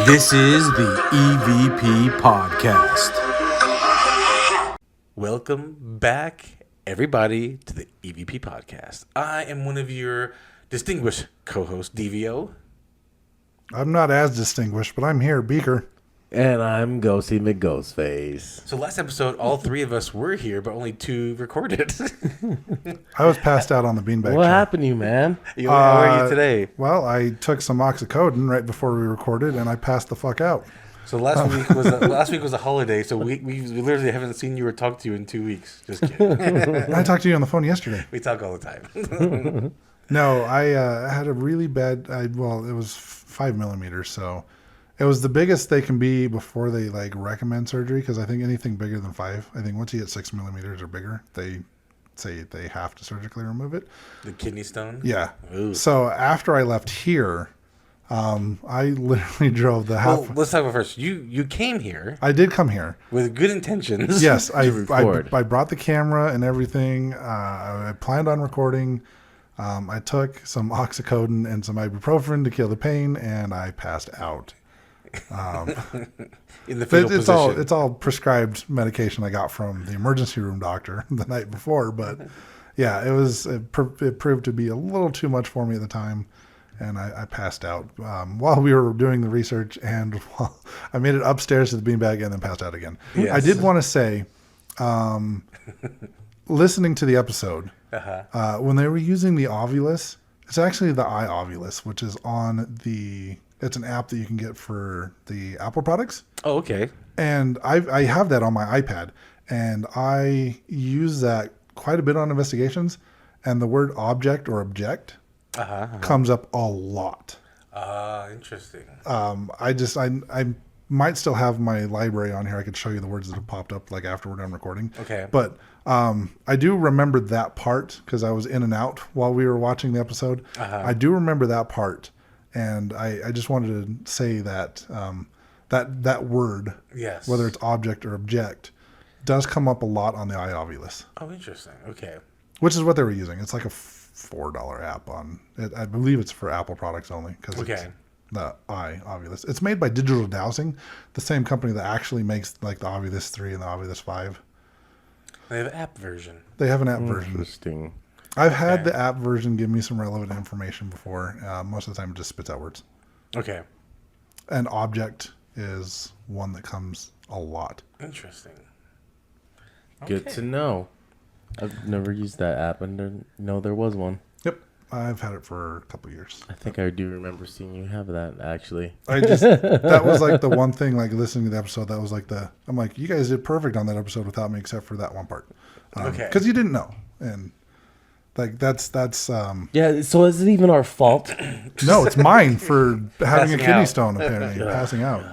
This is the EVP Podcast. Welcome back, everybody, to the EVP Podcast. I am one of your distinguished co-hosts, DVO. I'm not as distinguished, but I'm here, Beaker. And I'm Ghosty McGhostface. So last episode, all three of us were here, but only two recorded. I was passed out on the beanbag What chair. happened to you, man? How are you today? Well, I took some oxycodone right before we recorded, and I passed the fuck out. So last week was a holiday, so we literally haven't seen you or talked to you in 2 weeks. Just kidding. I talked to you on the phone yesterday. We talk all the time. No, I had a really bad. It was 5 millimeters, so it was the biggest they can be before they recommend surgery. Because I think anything bigger than 5, I think once you get 6 millimeters or bigger, they say they have to surgically remove it. The kidney stone. Yeah. Ooh. So after I left here, I literally drove the half. Well, let's talk about first. You came here I did come here. with good intentions. Yes, I record. brought the camera and everything. I planned on recording. I took some oxycodone and some ibuprofen to kill the pain, and I passed out. In the fetal position. It's all prescribed medication I got from the emergency room doctor the night before. But yeah, it proved to be a little too much for me at the time, and I passed out while we were doing the research, and while I made it upstairs to the beanbag and then passed out again. Yes. I did want to say, listening to the episode, when they were using the Ovulus, it's actually the iOvulus, which is it's an app that you can get for the Apple products. Oh, okay. And I have that on my iPad, and I use that quite a bit on investigations, and the word object or object comes up a lot. Interesting. I might still have my library on here. I could show you the words that have popped up after we're done recording. Okay. But I do remember that part because I was in and out while we were watching the episode. I do remember that part, and I just wanted to say that that word, Yes. whether it's object or object, does come up a lot on the iOvulus, Oh, interesting. Okay. which is what they were using. It's like a $4 app on it. I believe it's for Apple products only because it's the iOvulus. It's made by Digital Dowsing, the same company that actually makes the Ovulus 3 and the Ovulus 5. They have an app version. They have an app version. Interesting. I've had the app version give me some relevant information before. Most of the time, it just spits out words. Okay. And object is one that comes a lot. Interesting. Good to know. I've never used that app, and didn't know there was one. Yep, I've had it for a couple of years. I think I do remember seeing you have that, actually. That was the one thing, listening to the episode, that was I'm like, you guys did perfect on that episode without me, except for that one part. Okay. Because you didn't know. And that's Yeah, so is it even our fault? no, it's mine for having a Passing kidney out. stone, apparently, passing out.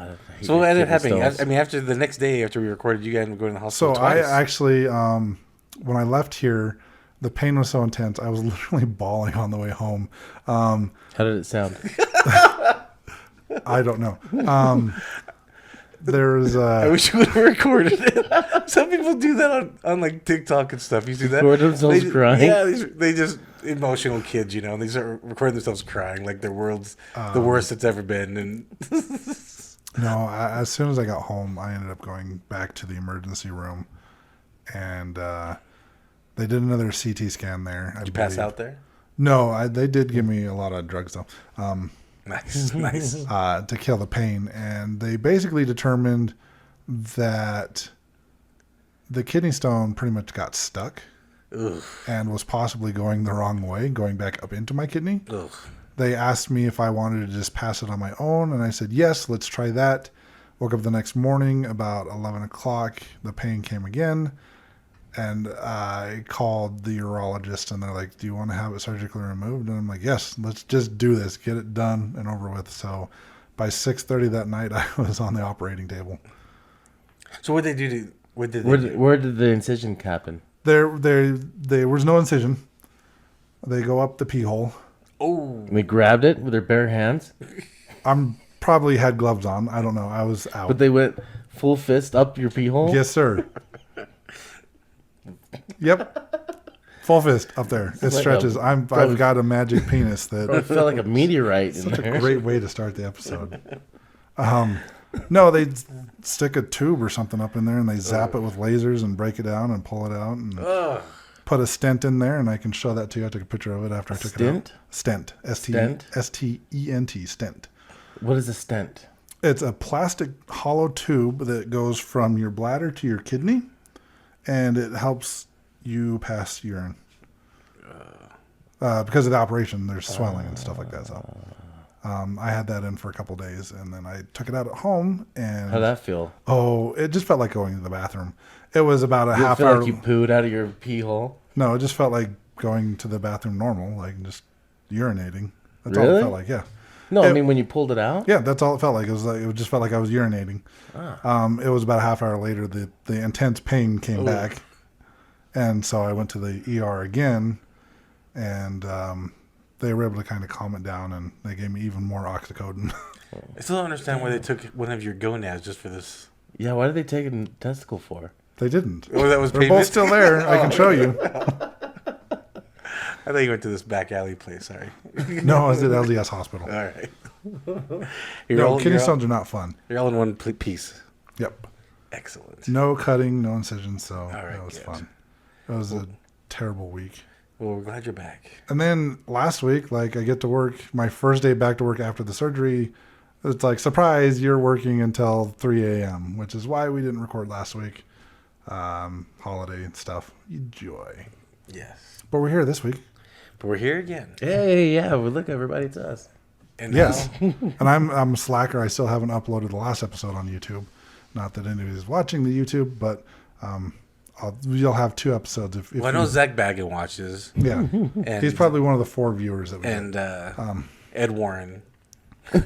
So what ended up happening? Stones. I mean, after the next day after we recorded, you guys were going to the hospital So twice. I actually, when I left here, the pain was so intense, I was literally bawling on the way home. How did it sound? I don't know. There's I wish you would have recorded it. Some people do that on TikTok and stuff. You see that? Record themselves crying? Yeah, they just emotional kids, they start recording themselves crying like their world's the worst it's ever been. And no. As soon as I got home, I ended up going back to the emergency room, and they did another CT scan there. did you pass out there? No, they did give me a lot of drugs though. Nice. To kill the pain. And they basically determined that the kidney stone pretty much got stuck and was possibly going the wrong way, going back up into my kidney. Ugh. They asked me if I wanted to just pass it on my own, and I said, yes, let's try that. Woke up the next morning about 11 o'clock. The pain came again. And I called the urologist, and they're like, do you want to have it surgically removed? And I'm like, yes, let's just do this. Get it done and over with. So by 6:30 that night, I was on the operating table. So what did they do? What did they do? Where did the incision happen? There was no incision. They go up the pee hole. Oh. They grabbed it with their bare hands, I'm probably had gloves on. I don't know. I was out. but they went full fist up your pee hole? Yes, sir. Yep. Full fist up there. It like stretches. I've got a magic penis that It felt like a meteorite in such there. a great way to start the episode. No, they stick a tube or something up in there and they zap it with lasers and break it down and pull it out and put a stent in there. And I can show that to you. I took a picture of it after I took it out. Stent. S-T-E-N-T. Stent. What is a stent? It's a plastic hollow tube that goes from your bladder to your kidney, and it helps you pass urine. Because of the operation, there's swelling and stuff like that. So I had that in for a couple days, and then I took it out at home. And how'd that feel? Oh, it just felt like going to the bathroom. It was about a Did half it feel hour. like you pooed out of your pee hole? No, it just felt like going to the bathroom normal, like just urinating. That's all Really? it felt like. Yeah. No, I mean when you pulled it out. Yeah, that's all it felt like. It just felt like I was urinating. It was about a half hour later. The intense pain came back, and so I went to the ER again, and they were able to kind of calm it down, and they gave me even more oxycodone. I still don't understand why they took one of your gonads just for this. Yeah, why did they take a testicle for? They didn't. Oh, that was They're payment? both still there. I can show you. I thought you went to this back alley place. Sorry. No, I was at LDS Hospital. All right. Kidney stones are not fun. You're all in one piece. Yep. Excellent. No cutting, no incisions, so right, that was good. fun. It was a terrible week. Well, we're glad you're back. And then last week, like I get to work, my first day back to work after the surgery, it's like, surprise, you're working until 3 a.m., which is why we didn't record last week. Holiday and stuff. Enjoy. Yes. But we're here this week. But we're here again. Hey, yeah, well, look, everybody, it's us. And Yes. now, And I'm a slacker. I still haven't uploaded the last episode on YouTube. Not that anybody's watching the YouTube, but you'll have 2 episodes. If well, I know Zach Baggett watches. Yeah. And, He's probably one of the 4 viewers that we have. And Ed Warren.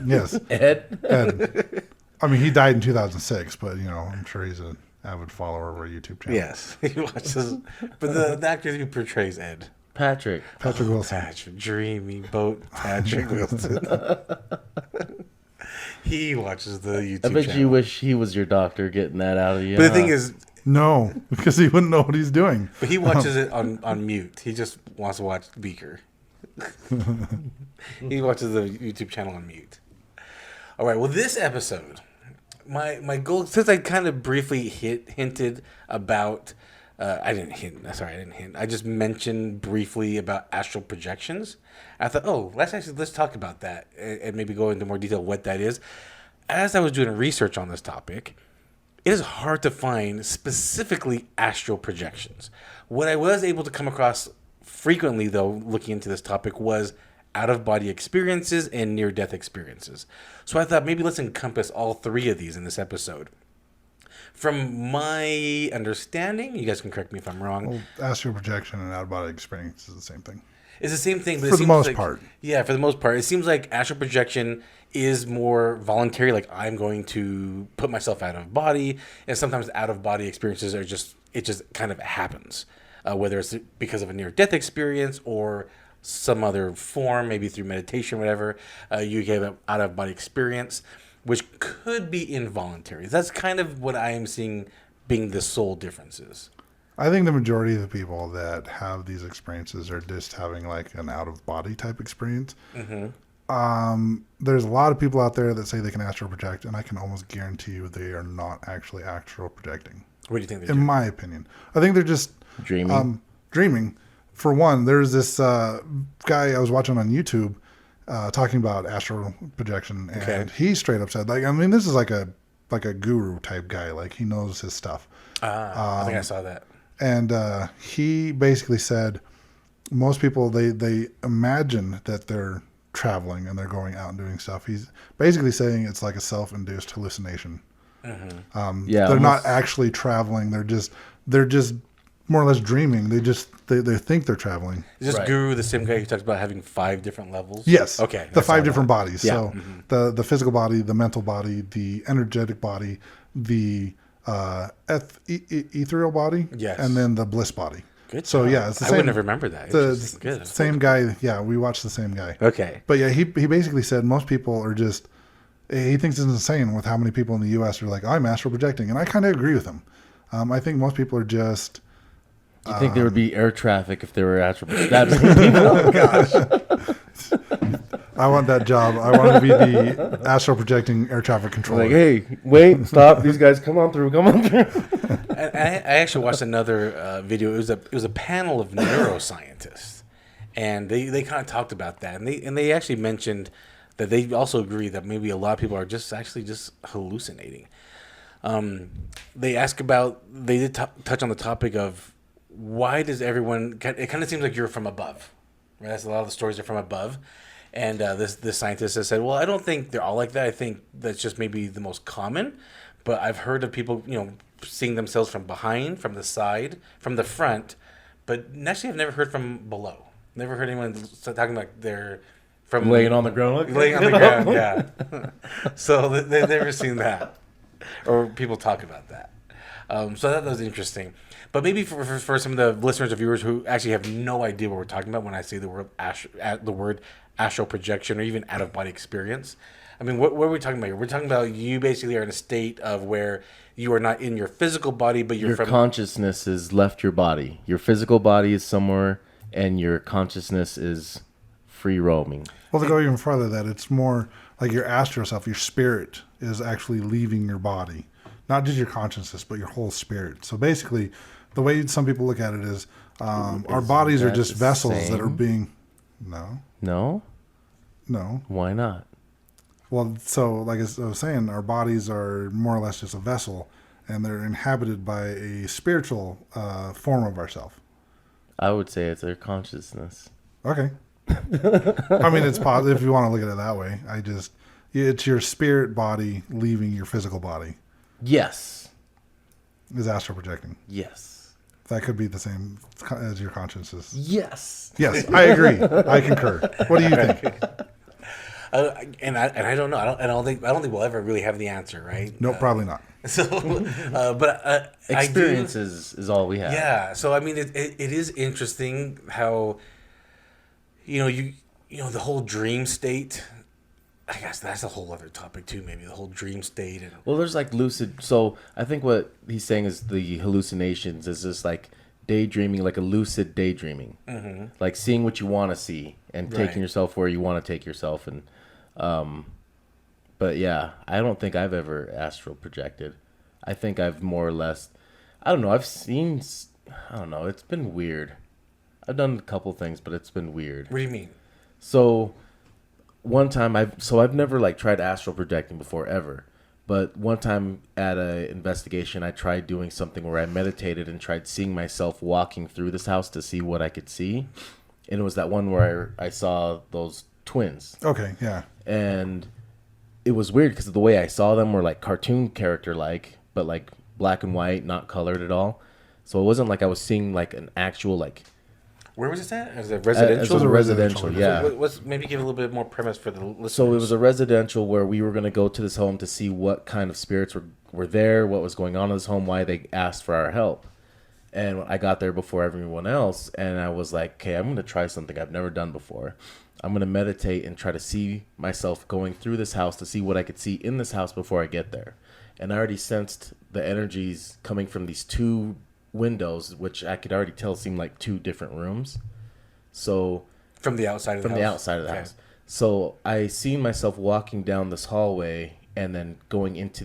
Yes. Ed? Ed. I mean, he died in 2006, but, I'm sure he's an avid follower of our YouTube channel. Yes. He watches. But the actor who portrays Ed. Patrick Wilson. Patrick. Dreamy boat Patrick Wilson. He watches the YouTube I bet channel. you wish he was your doctor getting that out of you. But the thing is, No, because he wouldn't know what he's doing. but he watches it on mute. He just wants to watch Beaker. He watches the YouTube channel on mute. All right. Well, this episode, my goal, since I kind of briefly hinted about, I didn't hint. I just mentioned briefly about astral projections. I thought, let's talk about that and maybe go into more detail what that is. As I was doing research on this topic, it is hard to find specifically astral projections. What I was able to come across frequently, though, looking into this topic, was out-of-body experiences and near-death experiences. So I thought maybe let's encompass all 3 of these in this episode. From my understanding, you guys can correct me if I'm wrong. Well, astral projection and out-of-body experience is the same thing. It's the same thing. But For the most part. Yeah, for the most part. It seems like astral projection is more voluntary. Like, I'm going to put myself out of body. And sometimes out-of-body experiences are it just kind of happens. Whether it's because of a near-death experience or some other form, maybe through meditation, whatever, you get an out-of-body experience, which could be involuntary. That's kind of what I am seeing being the sole differences. I think the majority of the people that have these experiences are just having like an out-of-body type experience. Mm-hmm. There's a lot of people out there that say they can astral project, and I can almost guarantee you they are not actually astral projecting. What do you think they're In doing? my opinion. I think they're just Dreaming. dreaming. For one, there's this guy I was watching on YouTube talking about astral projection, and he straight up said, like, I mean, this is like a guru type guy, like he knows his stuff. I think I saw that. And he basically said most people, they imagine that they're traveling and they're going out and doing stuff. He's basically saying it's like a self-induced hallucination. Yeah, They're almost. not actually traveling. They're just more or less dreaming. They think they're traveling. Is this Right. Guru the same guy who talks about having 5 different levels? Yes. Okay. The I saw 5 that. different bodies. Yeah. So the physical body, the mental body, the energetic body, the ethereal body, Yes. and then the bliss body. Good. So job. yeah, it's the I same. would never remember that. The Interesting. Good. same guy. Yeah, we watched the same guy. Okay. But yeah, he basically said most people are just. He thinks it's insane with how many people in the U.S. are like, I'm astral projecting, and I kind of agree with him. I think most people are just. Do you think there would be air traffic if there were astral that many people? Oh gosh. I want that job. I want to be the astral projecting air traffic controller. Like, hey, wait, stop! These guys, come on through. I actually watched another video. It was a panel of neuroscientists, and they kind of talked about that, and they actually mentioned that they also agree that maybe a lot of people are just hallucinating. They did touch on the topic of why does everyone, it kind of seems like you're from above, right? That's a lot of the stories are from above. And this scientist has said, well, I don't think they're all like that. I think that's just maybe the most common. But I've heard of people, seeing themselves from behind, from the side, from the front. But actually, I've never heard from below. Never heard anyone talking about they're from Laying on the ground. Laying on the ground, yeah. So they've never seen that. Or people talk about that. So that was interesting. But maybe for some of the listeners or viewers who actually have no idea what we're talking about when I say the word astral projection or even out of body experience. I mean, what are we talking about here? We're talking about you basically are in a state of where you are not in your physical body, but your consciousness has left your body. Your physical body is somewhere, and your consciousness is free roaming. Well, to go even further, that it's more like your astral self, your spirit is actually leaving your body, not just your consciousness, but your whole spirit. So basically, the way some people look at it is our bodies are just vessels that are being. No. Why not? Well, so like I was saying, our bodies are more or less just a vessel, and they're inhabited by a spiritual form of ourself. I would say it's their consciousness. Okay. I mean, it's positive if you want to look at it that way. It's your spirit body leaving your physical body. Yes. Is astral projecting. Yes. That could be the same as your consciousness. Yes. Yes, I agree. I concur. What do you think? And I don't know. I don't think we'll ever really have the answer, right? No, probably not. So, but experiences is all we have. Yeah. So I mean, it is interesting how, the whole dream state. I guess that's a whole other topic too. Maybe the whole dream state. Well, there's like lucid. So I think what he's saying is the hallucinations is just like daydreaming, like a lucid daydreaming, like seeing what you want to see and taking yourself where you want to take yourself. And, but yeah, I don't think I've ever astral projected. I think I've more or less, I don't know. It's been weird. I've done a couple things, but it's been weird. What do you mean? So one time I've never like tried astral projecting before ever. But one time at an investigation, I tried doing something where I meditated and tried seeing myself walking through this house to see what I could see. And it was that one where I saw those twins. Okay, yeah. And it was weird because the way I saw them were like cartoon character-like, but like black and white, not colored at all. So it wasn't like I was seeing like an actual like... Where was this at? As a residential? As a residential, yeah. So maybe give a little bit more premise for the listeners. So it was a residential where we were going to go to this home to see what kind of spirits were there, what was going on in this home, why they asked for our help. And I got there before everyone else, and I was like, okay, I'm going to try something I've never done before. I'm going to meditate and try to see myself going through this house to see what I could see in this house before I get there. And I already sensed the energies coming from these two windows, which I could already tell seemed like two different rooms. So from the outside of the house. So I seen myself walking down this hallway and then going into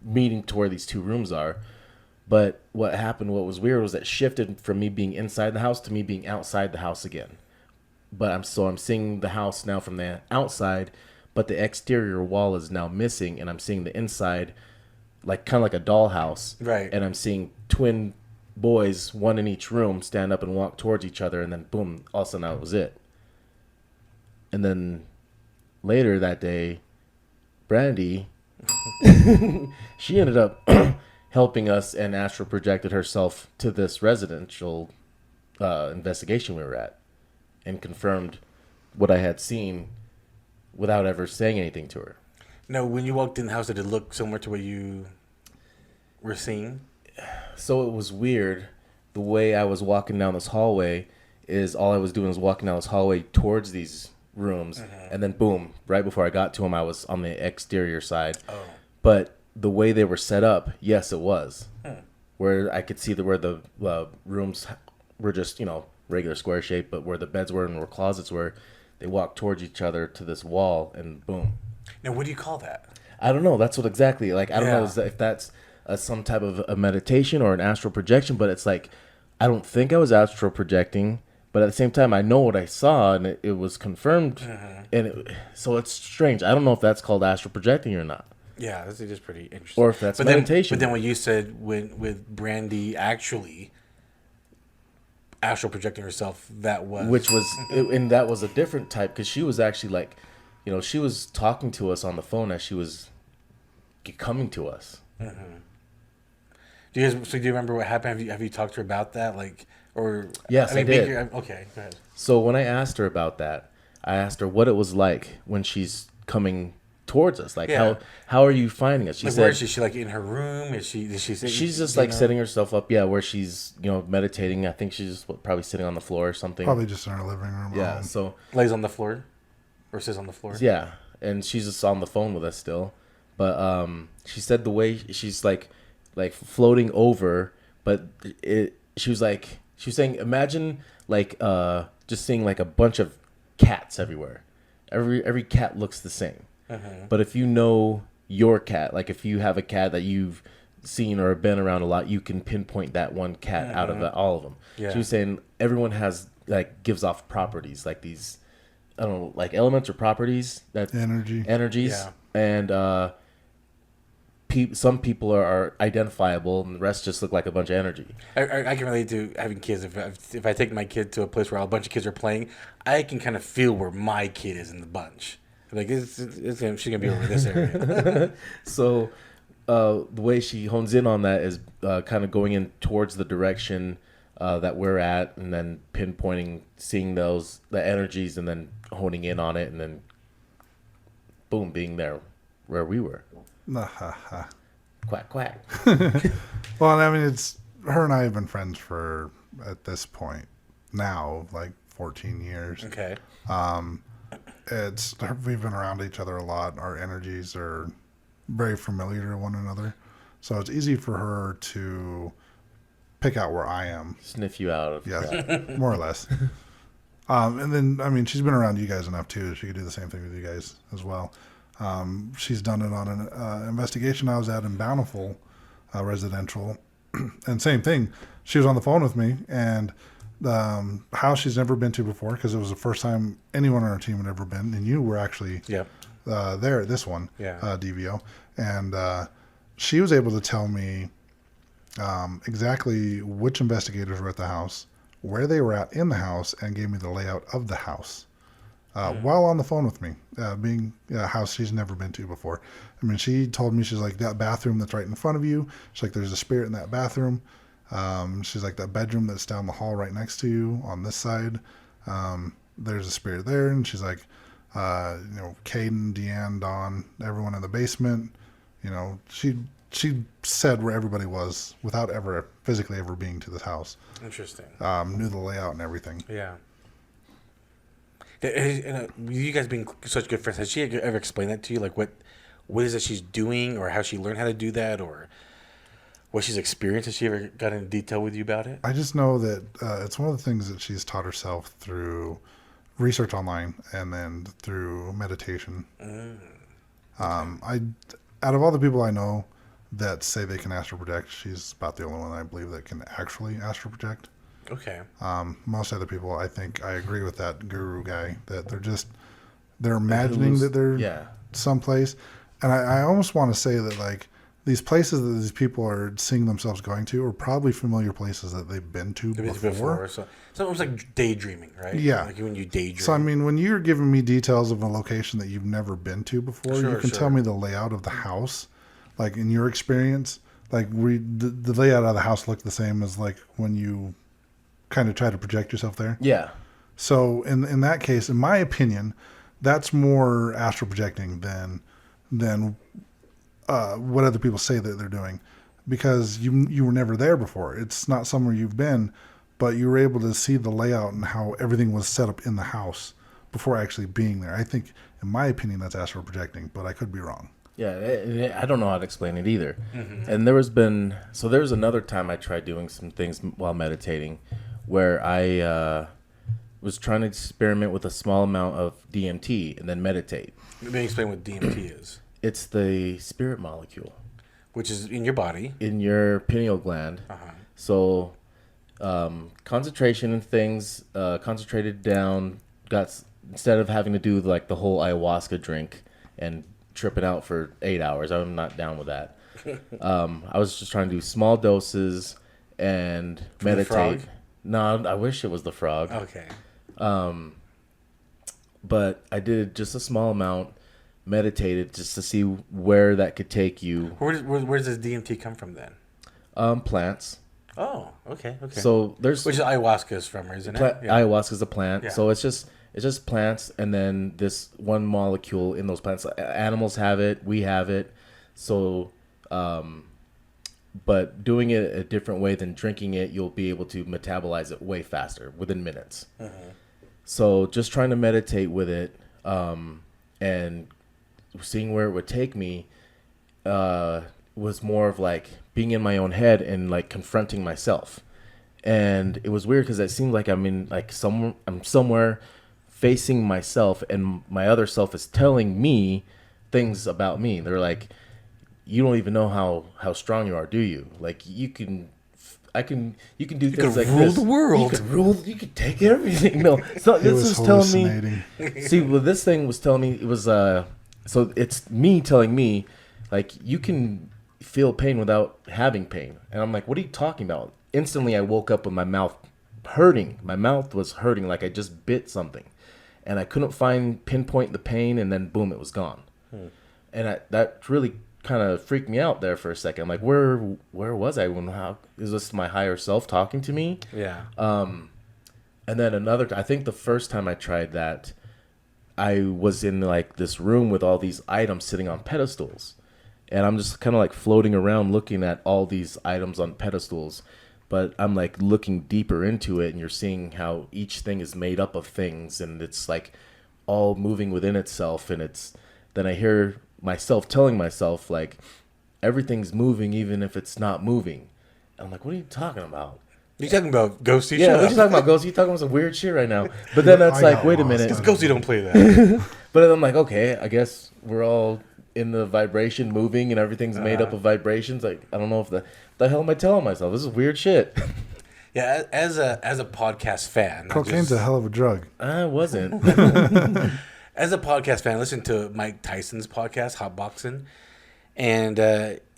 meeting to where these two rooms are. But what happened, what was weird, was it shifted from me being inside the house to me being outside the house again. But I'm seeing the house now from the outside, but the exterior wall is now missing, and I'm seeing the inside like kind of like a dollhouse. Right. And I'm seeing twin boys, one in each room, stand up and walk towards each other, and then boom, all of a sudden that was it. And then later that day, Brandy, she ended up helping us and astral projected herself to this residential investigation we were at and confirmed what I had seen without ever saying anything to her. Now, when you walked in the house, did it look similar to what you were seeing? So it was weird. The way I was walking down this hallway is all I was doing was walking down this hallway towards these rooms. And then boom, right before I got to them, I was on the exterior side. Oh. But the way they were set up, yes, it was. Where I could see where the rooms were just, regular square shape, but where the beds were and where closets were, they walk towards each other to this wall, and boom. Now, what do you call that? I don't know. That's what exactly. Like, I don't know if that's some type of a meditation or an astral projection, but it's like, I don't think I was astral projecting, but at the same time, I know what I saw, and it was confirmed. And so it's strange. I don't know if that's called astral projecting or not. Yeah, this is just pretty interesting. Or if that's meditation. But then what you said with Brandy actually astral projecting herself, that was... Which was, and that was a different type, because she was actually like, she was talking to us on the phone as she was coming to us. Do you remember what happened? Have you talked to her about that? Like, or yes, I did. Okay, go ahead. So when I asked her about that, I asked her what it was like when she's coming towards us. Like, how are you finding us? She said, where is she? Is she like in her room? Is she she's just like setting herself up, where she's meditating. I think she's just probably sitting on the floor or something. Probably just in her living room. Yeah, so lays on the floor, or sits on the floor. Yeah, and she's just on the phone with us still. But she said the way she's like floating over, but she was saying, imagine like just seeing like a bunch of cats everywhere. Every cat looks the same. But if you know your cat, like if you have a cat that you've seen or been around a lot, you can pinpoint that one cat out of all of them. Yeah. She was saying everyone has gives off properties, like these, I don't know, like elements or properties, that energies. Yeah. And some people are identifiable, and the rest just look like a bunch of energy. I can relate to having kids. If I take my kid to a place where a bunch of kids are playing, I can kind of feel where my kid is in the bunch. Like, she's gonna be over this area. So the way she hones in on that is kind of going in towards the direction that we're at, and then pinpointing, seeing the energies, and then honing in on it, and then boom, being there where we were. Quack quack. Well, I mean, it's her and I have been friends for, at this point now, like 14 years. Okay. We've been around each other a lot. Our energies are very familiar to one another, so it's easy for her to pick out where I am, sniff you out. Yes, more or less. And then, I mean, she's been around you guys enough too. She could do the same thing with you guys as well. She's done it on an investigation I was at in Bountiful Residential, and same thing. She was on the phone with me, and house she's never been to before, because it was the first time anyone on our team had ever been, and you were actually there at this one, DVO, and she was able to tell me exactly which investigators were at the house, where they were at in the house, and gave me the layout of the house. While on the phone with me, being a house she's never been to before. I mean, she told me, she's like, that bathroom that's right in front of you, she's like, there's a spirit in that bathroom. She's like, that bedroom that's down the hall right next to you on this side, there's a spirit there. And she's like, Caden, Deanne, Dawn, everyone in the basement, she said where everybody was without ever physically ever being to this house. Interesting. Knew the layout and everything. Yeah. You guys being such good friends, has she ever explained that to you? Like, what is it she's doing, or how she learned how to do that, or what she's experienced? Has she ever got into detail with you about it? I just know that it's one of the things that she's taught herself through research online and then through meditation. Out of all the people I know that say they can astral project, she's about the only one I believe that can actually astral project. Okay. Most other people, I think, I agree with that guru guy, that they're imagining that they're someplace. And I almost want to say that, like, these places that these people are seeing themselves going to are probably familiar places that they've been to before. So it's almost like daydreaming, right? Yeah. Like when you daydream. So, I mean, when you're giving me details of a location that you've never been to before, you can tell me the layout of the house. Like, in your experience, like, the layout of the house looked the same as, like, when you kind of try to project yourself there. Yeah. So in that case, in my opinion, that's more astral projecting than what other people say that they're doing, because you were never there before. It's not somewhere you've been, but you were able to see the layout and how everything was set up in the house before actually being there. I think, in my opinion, that's astral projecting, but I could be wrong. Yeah, I don't know how to explain it either. Mm-hmm. And there was another time I tried doing some things while meditating, where I was trying to experiment with a small amount of DMT and then meditate. Let me explain what DMT is. It's the spirit molecule. Which is in your body. In your pineal gland. Uh-huh. So concentration and things, concentrated down, instead of having to do like the whole ayahuasca drink and tripping out for 8 hours. I'm not down with that. I was just trying to do small doses and meditate. No, I wish it was the frog. Okay. But I did just a small amount, meditated just to see where that could take you. Where does this DMT come from then? Plants. Oh, okay. So there's which is ayahuasca is from, isn't it? Yeah. Ayahuasca is a plant. Yeah. So it's just plants, and then this one molecule in those plants. Animals have it. We have it. So, but doing it a different way than drinking it, you'll be able to metabolize it way faster within minutes. Mm-hmm. So just trying to meditate with it, and seeing where it would take me, was more of like being in my own head and like confronting myself. And it was weird because it seemed like I'm somewhere facing myself, and my other self is telling me things about me. They're like, you don't even know how strong you are, do you? Like you can do things like rule this. the world. You can take everything. No, so this was telling me. See, what this thing was telling me, it was so it's me telling me, like, you can feel pain without having pain. And I'm like, what are you talking about? Instantly, I woke up with my mouth hurting. My mouth was hurting like I just bit something, and I couldn't pinpoint the pain. And then boom, it was gone. And that really kind of freaked me out there for a second. I'm like, where was I? How is this my higher self talking to me? Yeah. And then I think the first time I tried that, I was in like this room with all these items sitting on pedestals, and I'm just kind of like floating around looking at all these items on pedestals, but I'm like looking deeper into it, and you're seeing how each thing is made up of things, and it's like all moving within itself. And then I hear myself telling myself like, everything's moving even if it's not moving. I'm like, what are you talking about? You talking about Ghosty? Yeah, what you talking about, Ghosty? You talking about some weird shit right now. But then that's like, wait a minute. Because Ghosty don't play that. But then I'm like, okay, I guess we're all in the vibration moving, and everything's made up of vibrations. Like, I don't know if the hell am I telling myself? This is weird shit. Yeah, as a podcast fan. Cocaine's a hell of a drug. I wasn't. As a podcast fan, I listen to Mike Tyson's podcast, Hot Boxing, and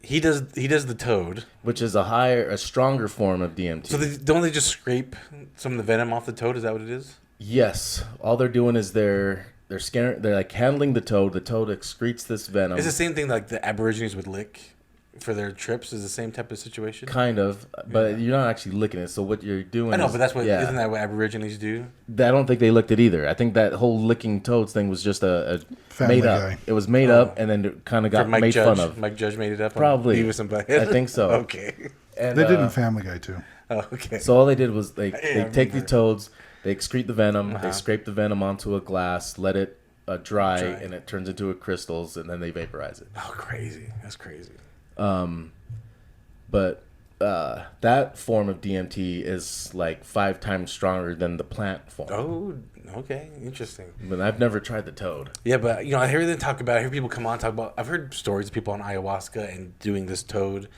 he does the toad, Which is a stronger form of DMT. So don't they just scrape some of the venom off the toad? Is that what it is? Yes. All they're doing is they're scaring. They're like handling the toad. The toad excretes this venom. It's the same thing like the Aborigines would lick for their trips. Is the same type of situation. Kind of, but you're not actually licking it. So what you're doing? I know, but isn't that what Aborigines do? I don't think they licked it either. I think that whole licking toads thing was just a Family made up. Guy. It was made up, and then it kind of got made fun of. Mike Judge made it up. Probably. Beavis and Butthead. I think so. Okay. And, They did in Family Guy too. Oh, okay. So all they did was they take the remember. toads, they excrete the venom, they scrape the venom onto a glass, let it dry, and it turns into crystals, and then they vaporize it. Oh, crazy! That's crazy. But that form of DMT is like 5 times stronger than the plant form. Oh, okay, interesting. But I've never tried the toad. Yeah, but I hear them talk about. I hear people come on talk about. I've heard stories of people on ayahuasca and doing this toad,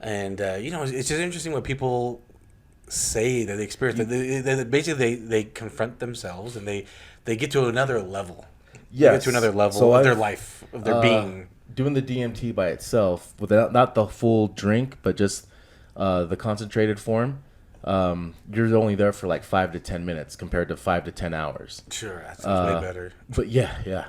and it's just interesting what people say that they experience. Basically, they confront themselves and they get to another level. Yes. They get to another level of their life, of their being. Doing the DMT by itself, without not the full drink, but just the concentrated form, you're only there for like 5 to 10 minutes compared to 5 to 10 hours. Sure, that sounds way better. But yeah,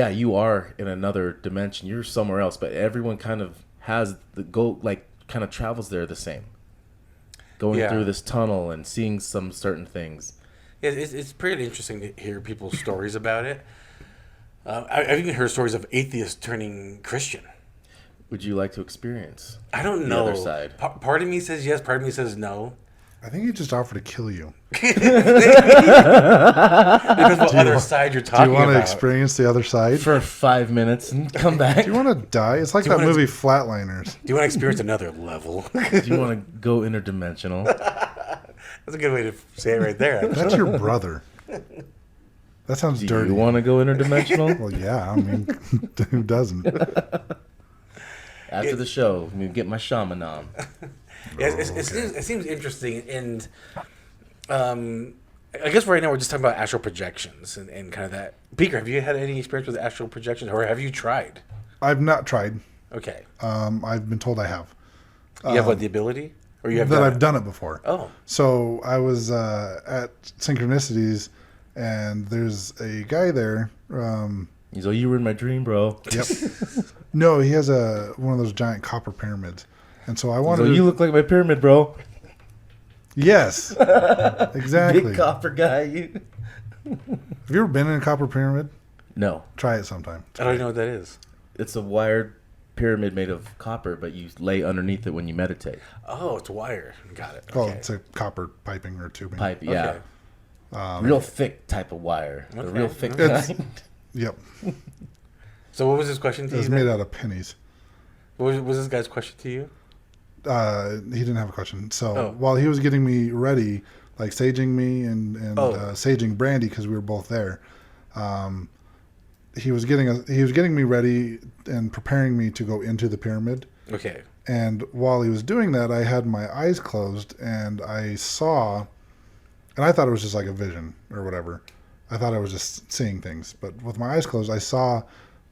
you are in another dimension. You're somewhere else, but everyone kind of has the goal, like kind of travels there the same. Going through this tunnel and seeing some certain things. Yeah, it's pretty interesting to hear people's stories about it. I've even heard stories of atheists turning Christian. Would you like to experience? I don't know. The other side. Part of me says yes. Part of me says no. I think he just offered to kill you. Depends what other side you're talking about. Do you want to experience the other side? For 5 minutes and come back. Do you want to die? It's like that movie Flatliners. Do you want to experience another level? Do you want to go interdimensional? That's a good way to say it right there. That's your brother. That sounds Do dirty. you want to go interdimensional? Well, yeah. I mean, who doesn't? After the show, I'm gonna get my shaman on. Yeah, it seems interesting, and I guess right now we're just talking about astral projections and kind of that. Beaker, have you had any experience with astral projections, or have you tried? I've not tried. Okay. I've been told I have. You have what, the ability, or you have That done I've it? done it before. Oh, So I was at Synchronicities, and there's a guy there. He's like, you were in my dream, bro. Yep. No, he has one of those giant copper pyramids, and so I wanted. So you look like my pyramid, bro. Yes, exactly. Big copper guy. Have you ever been in a copper pyramid? No, Try it sometime. I don't even know what that is. it's a wired pyramid made of copper, but you lay underneath it when you meditate. Oh, it's wire. Got it. Oh, Okay. it's a copper piping or tubing. Pipe, yeah. Okay. Real thick type of wire. The Okay. real thick It's- kind. Yep. So what was his question to It was you? made then? out of pennies. What was this guy's question to you? He didn't have a question. So Oh. while he was getting me ready, like saging me and Oh. saging Brandy because we were both there, he was getting me ready and preparing me to go into the pyramid. Okay. And while he was doing that, I had my eyes closed and I saw, and I thought it was just like a vision or whatever. I thought I was just seeing things, but with my eyes closed, I saw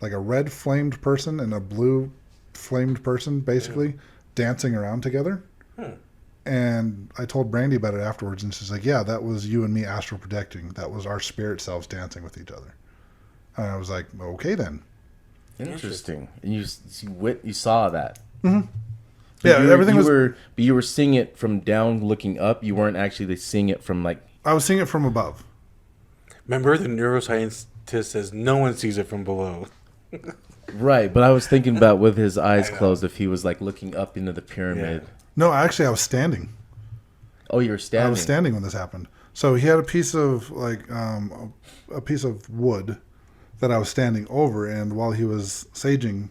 like a red flamed person and a blue flamed person basically dancing around together. And I told Brandy about it afterwards, and she's like, "Yeah, that was you and me astral projecting. That was our spirit selves dancing with each other." And I was like, "Okay, then." Interesting. And you saw that. Yeah, You everything was. But you were seeing it from down, looking up. You weren't actually seeing it from like. I was seeing it from above. Remember, the neuroscientist says no one sees it from below. Right, but I was thinking about with his eyes closed, if he was like looking up into the pyramid. Yeah. No, actually, I was standing. Oh, you were standing. I was standing when this happened. So he had a piece of like a piece of wood that I was standing over, and while he was saging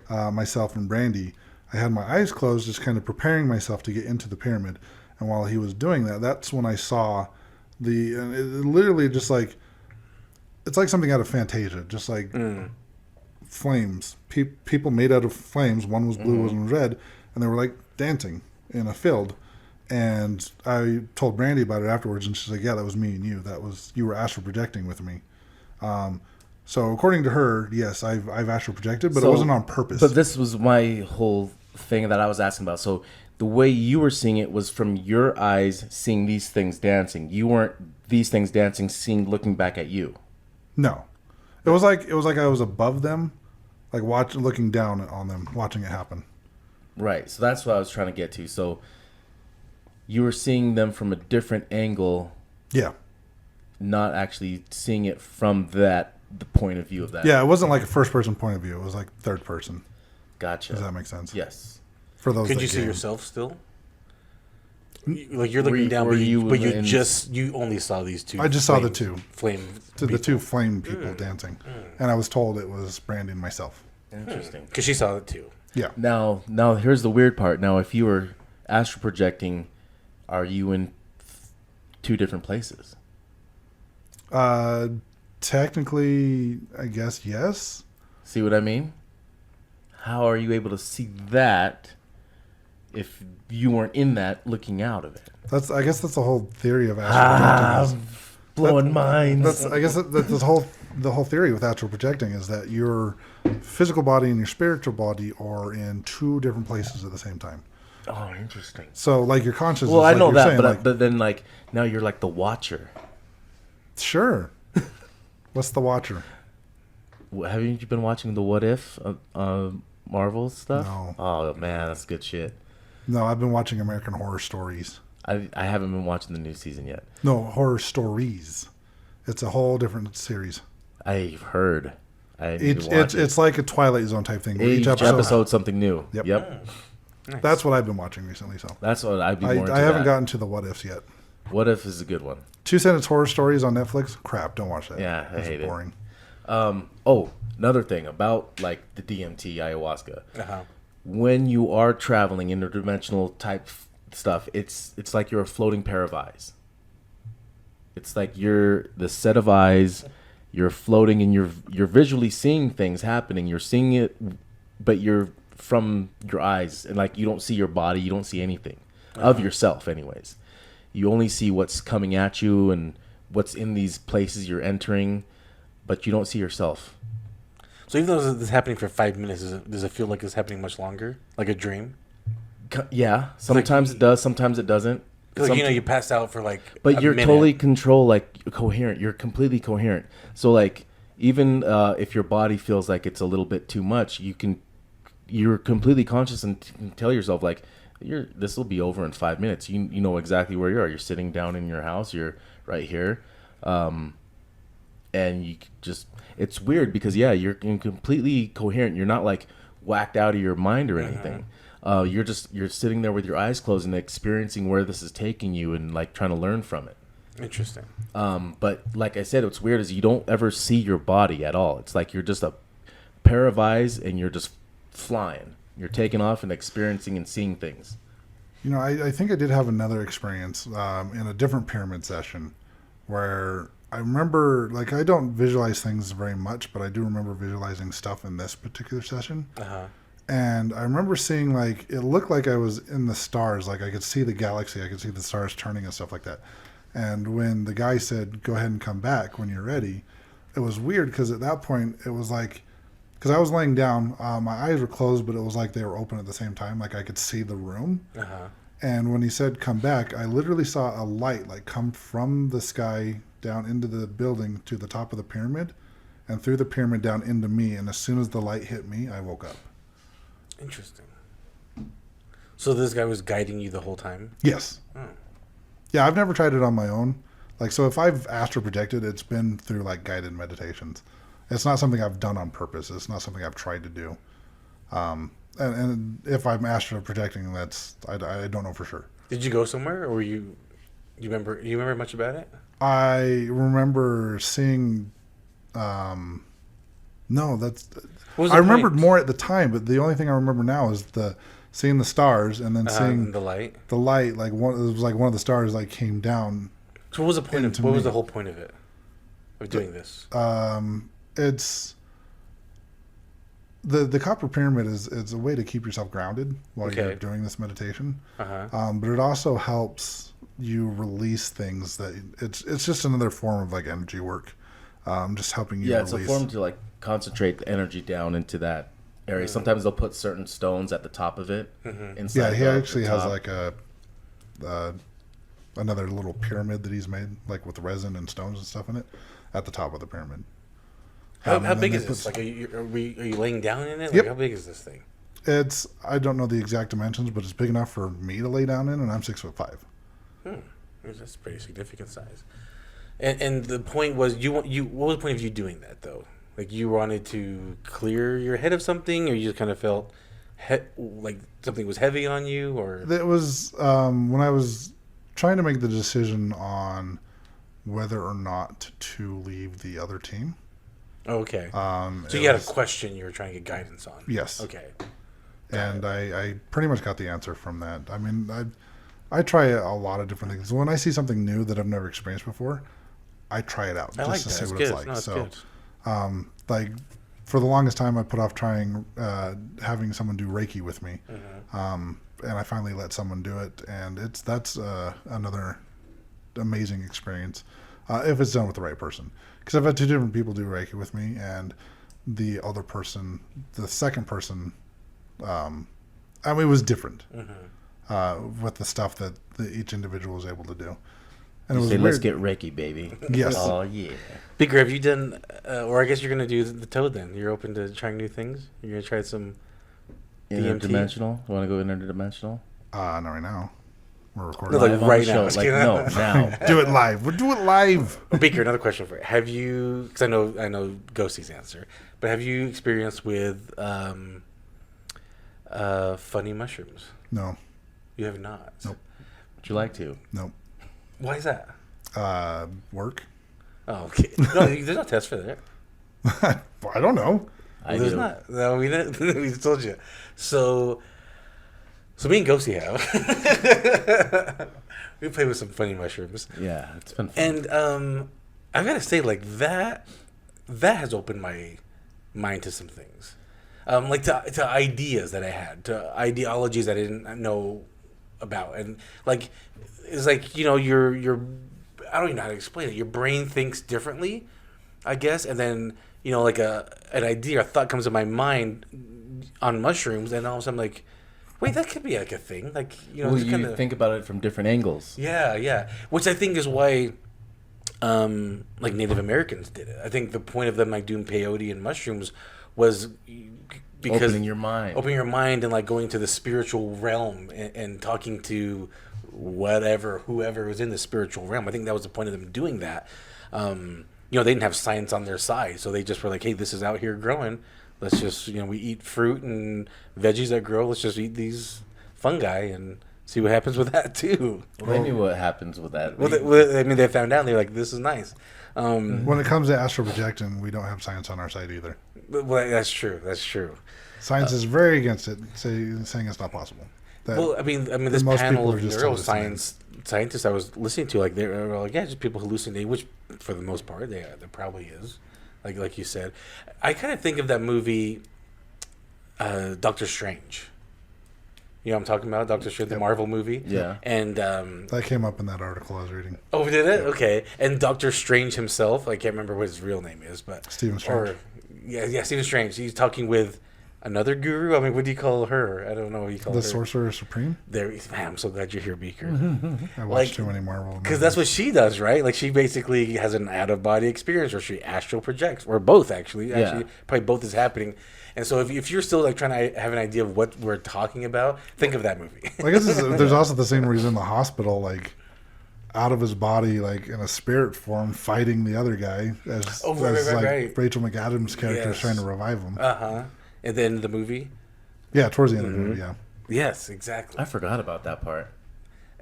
myself and Brandy, I had my eyes closed, just kind of preparing myself to get into the pyramid. And while he was doing that, that's when I saw and it literally just like it's like something out of Fantasia, just like flames, people made out of flames. One was blue, one was red, and they were like dancing in a field. And I told Brandy about it afterwards, and she's like, "Yeah, that was me and you. You were astral projecting with me." So according to her, yes, I've astral projected, but it wasn't on purpose. But this was my whole thing that I was asking about. So the way you were seeing it was from your eyes seeing these things dancing. You weren't these things dancing, looking back at you. No, it was like I was above them, like looking down on them, watching it happen. Right. So that's what I was trying to get to. So you were seeing them from a different angle, Yeah, not actually seeing it from the point of view of that. yeah. It wasn't like a first person point of view. It was like third person. Gotcha. Does that make sense? Yes. For those, Could that you see game. yourself still? Like you're Were looking you- down, were but you you in- you only saw these two. I just saw the two. flame. To the people. two flame people dancing, and I was told it was Brandy and myself. Interesting. Because she saw it too. Yeah. Now here's the weird part. Now, if you were astral projecting, are you in two different places? Technically, I guess yes. See what I mean? How are you able to see that if you weren't in that looking out of it? I guess that's the whole theory of astral projecting. Blowing minds. I guess that's the whole theory with astral projecting is that your physical body and your spiritual body are in two different places at the same time. Oh, interesting. So, like your consciousness. Well, I like know you're that, saying, but then like now you're like the watcher. Sure. What's the Watcher? Haven't you been watching the What If Marvel stuff? No. Oh man, that's good shit. No, I've been watching American Horror Stories. I haven't been watching the new season yet. No, Horror Stories. It's a whole different series. I've heard. I need to watch it. It's like a Twilight Zone type thing. Where Each episode something new. Yep. Nice. That's what I've been watching recently. So That's what I'd be more into. I haven't that. gotten to the What Ifs yet. What If is a good one. 2-sentence horror stories on Netflix. Crap, don't watch that. Yeah, I It's hate it. boring. Oh, another thing about like the DMT ayahuasca. Uh-huh. When you are traveling interdimensional type stuff, it's like you're a floating pair of eyes. It's like you're the set of eyes, you're floating, and you're visually seeing things happening. You're seeing it, but you're from your eyes, and like you don't see your body, you don't see anything of yourself, anyways. You only see what's coming at you and what's in these places you're entering, but you don't see yourself. So even though this is happening for 5 minutes, does it feel like it's happening much longer, like a dream? Yeah, sometimes it does, sometimes it doesn't. Like, you pass out for like. But you're minute. totally control, like coherent. You're completely coherent. So like even if your body feels like it's a little bit too much, you're completely conscious and can tell yourself like, this will be over in 5 minutes. You know exactly where you are. You're sitting down in your house. You're right here, and you just. It's weird because you're completely coherent. You're not like whacked out of your mind or anything. You're sitting there with your eyes closed and experiencing where this is taking you and like trying to learn from it. Interesting. But like I said, what's weird is you don't ever see your body at all. It's like you're just a pair of eyes and you're just flying. You're taking off and experiencing and seeing things. You know, I think I did have another experience in a different pyramid session where I remember, like, I don't visualize things very much, but I do remember visualizing stuff in this particular session. And I remember seeing, like, it looked like I was in the stars. Like, I could see the galaxy. I could see the stars turning and stuff like that. And when the guy said, go ahead and come back when you're ready, it was weird because at that point, it was like, because I was laying down, my eyes were closed, but it was like they were open at the same time. Like, I could see the room. And when he said, come back, I literally saw a light, like, come from the sky down into the building to the top of the pyramid and through the pyramid down into me. And as soon as the light hit me, I woke up. Interesting. So this guy was guiding you the whole time? Yes. Yeah, I've never tried it on my own. Like, so if I've astral projected, it's been through like guided meditations. It's not something I've done on purpose. It's not something I've tried to do. And if I'm astral projecting, I don't know for sure. Did you go somewhere, or you remember much about it? I remember seeing. No, I remembered more at the time, but the only thing I remember now is seeing the stars and then seeing the light. The light, like it was like one of the stars like came down. So what was the point of? What was the whole point of it? Of doing this? It's the copper pyramid is a way to keep yourself grounded while you're doing this meditation. But it also helps you release things that it's just another form of like energy work. Just helping you. Yeah, release. it's a form to like concentrate the energy down into that area. Sometimes they'll put certain stones at the top of it. Inside he actually has like another little pyramid that he's made, like with resin and stones and stuff in it, at the top of the pyramid. How big is this? Like, are you laying down in it? Like, Yep. How big is this thing? I don't know the exact dimensions, but it's big enough for me to lay down in, and I'm 6'5". That's a pretty significant size. And the point was, what was the point of you doing that though? Like, you wanted to clear your head of something, or you just kind of felt like something was heavy on you, or it was when I was trying to make the decision on whether or not to leave the other team. Okay. So you had a question you were trying to get guidance on. Yes. Okay. And I pretty much got the answer from that. I mean, I try a lot of different things. When I see something new that I've never experienced before, I try it out just to see what it's like. No, so, good. like for the longest time, I put off trying having someone do Reiki with me, and I finally let someone do it, and that's another amazing experience if it's done with the right person. Because I've had two different people do Reiki with me, and the other person, the second person, I mean, it was different with the stuff that each individual was able to do. And it was let's get Reiki, baby. Yes. Oh, yeah. Beaker, have you done, or I guess you're going to do the toad then? You're open to trying new things? You're going to try some DMT? Interdimensional? You want to go interdimensional? Not right now. We're recording. No, like Live on right the now. show. Like, no, now. Do it live. We'll do it live. Beaker, another question for you. Have you, because I know Ghostie's answer, but have you experienced with funny mushrooms? No. You have not? Nope. Would you like to? Nope. Why is that? Work? Oh, okay. No, there's no test for that. I don't know. I There's do. not. No, we told you. So So me and Ghosty have. We played with some funny mushrooms. Yeah, it's been fun. And I gotta say, like that has opened my mind to some things, like to ideas that I had, to ideologies that I didn't know about, and like it's like your I don't even know how to explain it. Your brain thinks differently, I guess, and then like an idea or thought comes to my mind on mushrooms, and all of a sudden I'm like, wait, that could be like a thing, like Well, just you kinda, think about it from different angles. yeah, which I think is why like Native Americans did it. I think the point of them like doing peyote and mushrooms was because Opening your mind. and like going to the spiritual realm and talking to whoever was in the spiritual realm. I think that was the point of them doing that. They didn't have science on their side, so they just were like, hey, this is out here growing. Let's just we eat fruit and veggies that grow. Let's just eat these fungi and see what happens with that too. Well, they knew what happens with that. Well, they found out. They're like, this is nice. When it comes to astral projecting, we don't have science on our side either. Well, that's true. Science is very against it, saying it's not possible. Well, I mean, this most panel people of are just neuroscience scientists I was listening to, like they were like, yeah, just people hallucinate, which for the most part, there probably is, like you said. I kind of think of that movie, Doctor Strange. You know what I'm talking about? Doctor Strange, the Marvel movie. Yeah. And that came up in that article I was reading. oh, did it? Okay. And Doctor Strange himself, I can't remember what his real name is, but Stephen Strange. Yeah, Stephen Strange. He's talking with another guru. I mean, what do you call her? I don't know what you call her. The Sorcerer Supreme. Man, I'm so glad you're here, Beaker. I watched too many Marvel. Because that's what she does, right? Like she basically has an out of body experience, or she astral projects, or both actually. Yeah. Probably both is happening. And so if you're still like trying to have an idea of what we're talking about, think of that movie. I guess there's also the scene where he's in the hospital, like out of his body, like in a spirit form, fighting the other guy as right. Rachel McAdams' character is Yes. trying to revive him. And then the movie. Yeah, towards the end of the movie, yeah. Yes, exactly. I forgot about that part.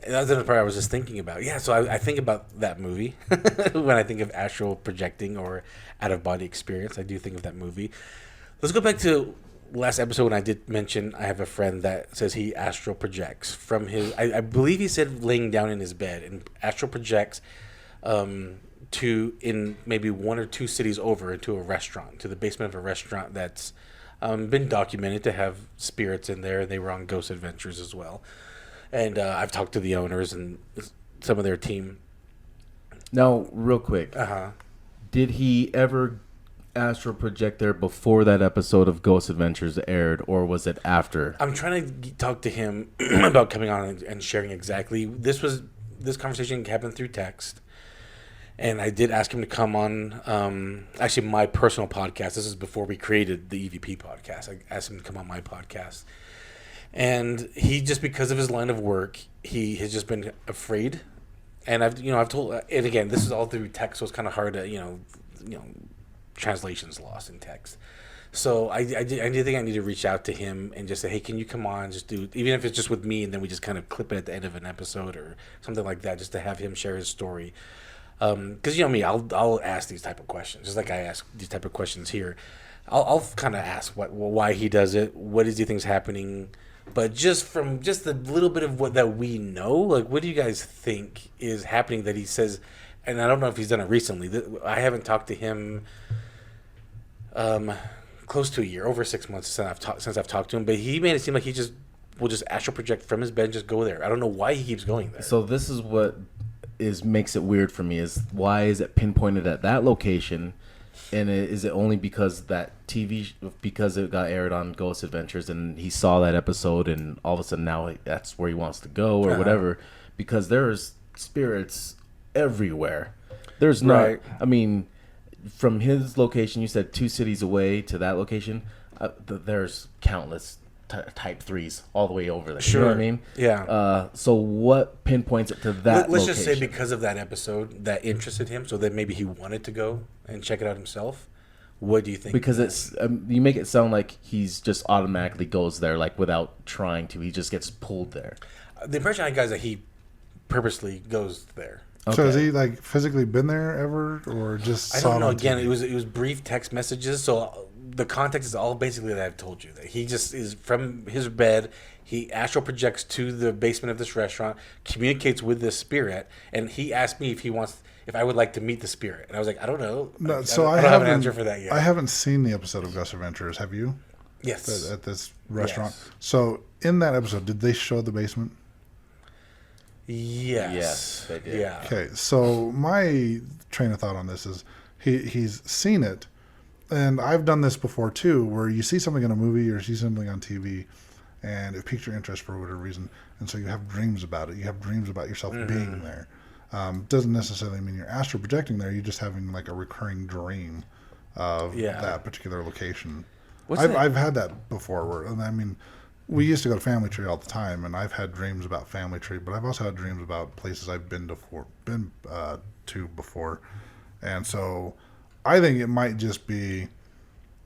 And that's the part I was just thinking about. Yeah, so I think about that movie when I think of astral projecting or out of body experience. I do think of that movie. Let's go back to last episode when I did mention I have a friend that says he astral projects from his. I believe he said laying down in his bed and astral projects to in maybe one or two cities over into a restaurant, to the basement of a restaurant that's been documented to have spirits in there. They were on Ghost Adventures as well. And I've talked to the owners and some of their team. Now, real quick, did he ever astral project there before that episode of Ghost Adventures aired, or was it after? I'm trying to talk to him about coming on and sharing exactly. This conversation happened through text, and I did ask him to come on. Actually, my personal podcast. This is before we created the EVP podcast. I asked him to come on my podcast, and he just because of his line of work, he has just been afraid. And I've told, and again, this is all through text, so it's kind of hard to translations lost in text. So I do think I need to reach out to him and just say, hey, can you come on, just do, even if it's just with me, and then we just kind of clip it at the end of an episode or something like that, just to have him share his story. Because me, I'll ask these type of questions, just like I ask these type of questions here. I'll kind of ask why he does it, what is he thinks happening, but just from just the little bit of what that we know, like what do you guys think is happening that he says? And I don't know if he's done it recently. I haven't talked to him close to a year, over 6 months since I've talked to him. But he made it seem like he just will just astral project from his bed and just go there. I don't know why he keeps going there. So this is what makes it weird for me, is why is it pinpointed at that location, and is it only because because it got aired on Ghost Adventures and he saw that episode and all of a sudden now that's where he wants to go or whatever? Because there's spirits everywhere. There's not. Right. I mean, from his location, you said 2 cities away to that location. There's countless type 3s all the way over there. Sure. You know what I mean? Yeah. So what pinpoints it to that? Let's just say because of that episode that interested him, so that maybe he wanted to go and check it out himself. What do you think? Because it's you make it sound like he's just automatically goes there, like without trying to. He just gets pulled there. The impression I got is that he purposely goes there. Okay. So has he physically been there ever, or just? I don't know. Again, it was brief text messages. So the context is all basically that I've told you. That he just is from his bed. He astral projects to the basement of this restaurant, communicates with this spirit, and he asked me if I would like to meet the spirit. And I was like, I don't know. No, I don't have an answer for that yet. I haven't seen the episode of Gus Adventures. Have you? Yes. At this restaurant. Yes. So in that episode, did they show the basement? Yes. Yes, they did. Yeah. Okay, so my train of thought on this is he's seen it, and I've done this before too, where you see something in a movie or see something on TV, and it piques your interest for whatever reason, and so you have dreams about it. You have dreams about yourself being there. Doesn't necessarily mean you're astral projecting there. You're just having like a recurring dream of that particular location. I've had that before. And I mean, we used to go to Family Tree all the time, and I've had dreams about Family Tree, but I've also had dreams about places I've been to before, and so I think it might just be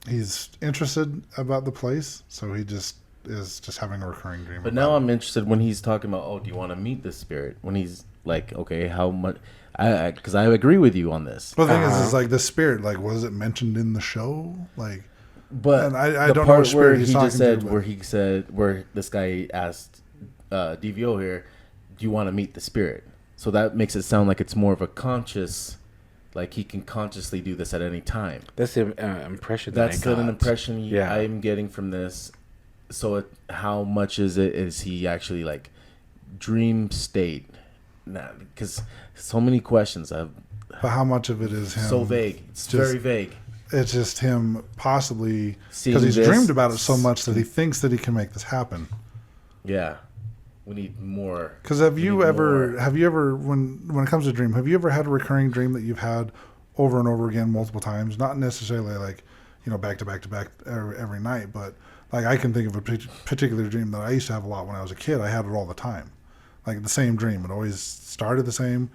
he's interested about the place, so he just is just having a recurring dream. But now I'm interested when he's talking about, oh, do you want to meet this spirit? When he's like, okay, how much? Because I agree with you on this. Well, the thing is like the spirit, like was it mentioned in the show, like? But and I the don't know part what spirit where he's he talking just said, to, but- where this guy asked DVO here, do you want to meet the spirit? So that makes it sound like it's more of a conscious, like he can consciously do this at any time. That's the impression. That's an impression Yeah. I'm getting from this. So how much is it? Is he actually like dream state? Nah, because so many questions. But how much of it is him? So vague. It's just- very vague. It's just him possibly Seeing because he's this- dreamed about it so much that he thinks that he can make this happen. Yeah, we need more. Because have We you need ever more. when it comes to dream, have you ever had a recurring dream that you've had over and over again multiple times? Not necessarily like back to back to back every night, but like I can think of a particular dream that I used to have a lot when I was a kid. I had it all the time, like the same dream. It always started the same.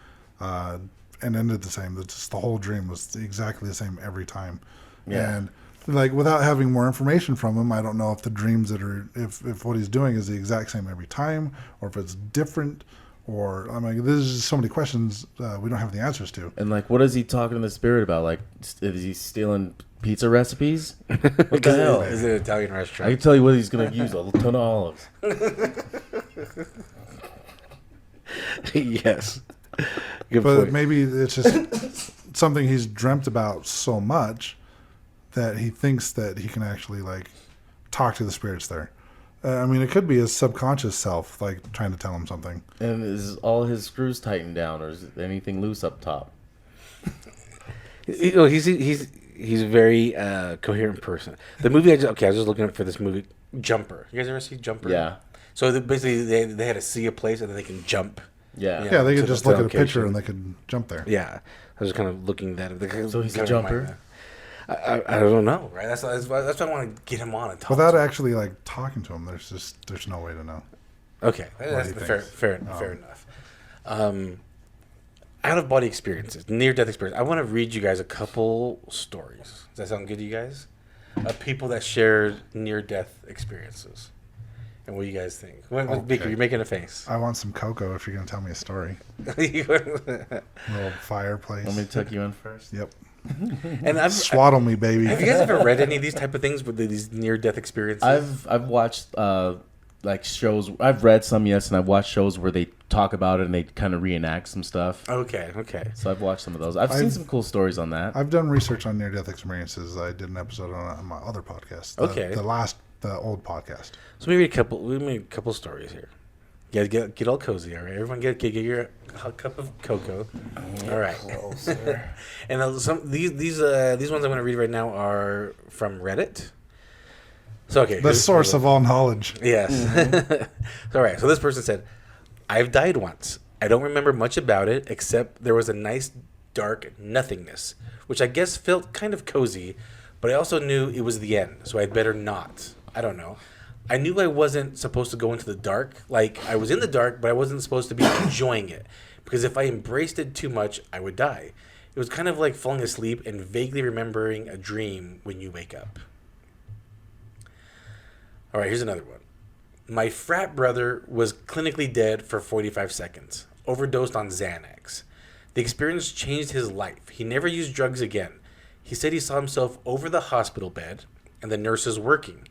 And ended the same. Just the whole dream was exactly the same every time. Yeah. And like without having more information from him, I don't know if the dreams that are if what he's doing is the exact same every time, or if it's different, or I mean, there's just so many questions we don't have the answers to. And like, what is he talking to the spirit about? Like, is he stealing pizza recipes? What the hell? Is it an Italian I restaurant? can tell you what he's gonna use: a ton of olives. Yes. Good But point. maybe it's just something he's dreamt about so much that he thinks that he can actually like talk to the spirits there. I mean, it could be his subconscious self like trying to tell him something. And is all his screws tightened down, or is anything loose up top? He's a very coherent person. The movie I was just looking up for this movie, Jumper. You guys ever see Jumper? Yeah. So basically, they had to see a place and then they can jump. Yeah. Yeah, they to could the just look at a location. picture and they could jump there. Yeah, I was kind of looking at it. So he's a kind of jumper? I don't know, right? That's why I want to get him on and talk. Without to him. actually like talking to him, there's no way to know. Okay, What that's do you fair enough. Out of body experiences, near death experience. I want to read you guys a couple stories. Does that sound good to you guys? Of people that shared near death experiences. And what do you guys think? Baker, you're making a face. I want some cocoa if you're gonna tell me a story. Little fireplace. Want me to tuck you in first? Yep. And Swaddle me, baby. have you guys ever read any of these type of things with these near death experiences? I've watched like shows. I've read some, yes, and I've watched shows where they talk about it and they kind of reenact some stuff. Okay. So I've watched some of those. I've seen some cool stories on that. I've done research on near-death experiences. I did an episode on my other podcast. The old podcast. So we made a couple stories here. You guys get all cozy, all right? Everyone get your cup of cocoa. All right. And these ones I'm going to read right now are from Reddit. So The source of all knowledge. Yes. All right. So this person said, "I've died once. I don't remember much about it except there was a nice dark nothingness, which I guess felt kind of cozy, but I also knew it was the end, so I'd better not. I don't know. I knew I wasn't supposed to go into the dark. Like, I was in the dark, but I wasn't supposed to be enjoying it. Because if I embraced it too much, I would die. It was kind of like falling asleep and vaguely remembering a dream when you wake up." All right, here's another one. "My frat brother was clinically dead for 45 seconds, overdosed on Xanax. The experience changed his life. He never used drugs again. He said he saw himself over the hospital bed. and the nurses working.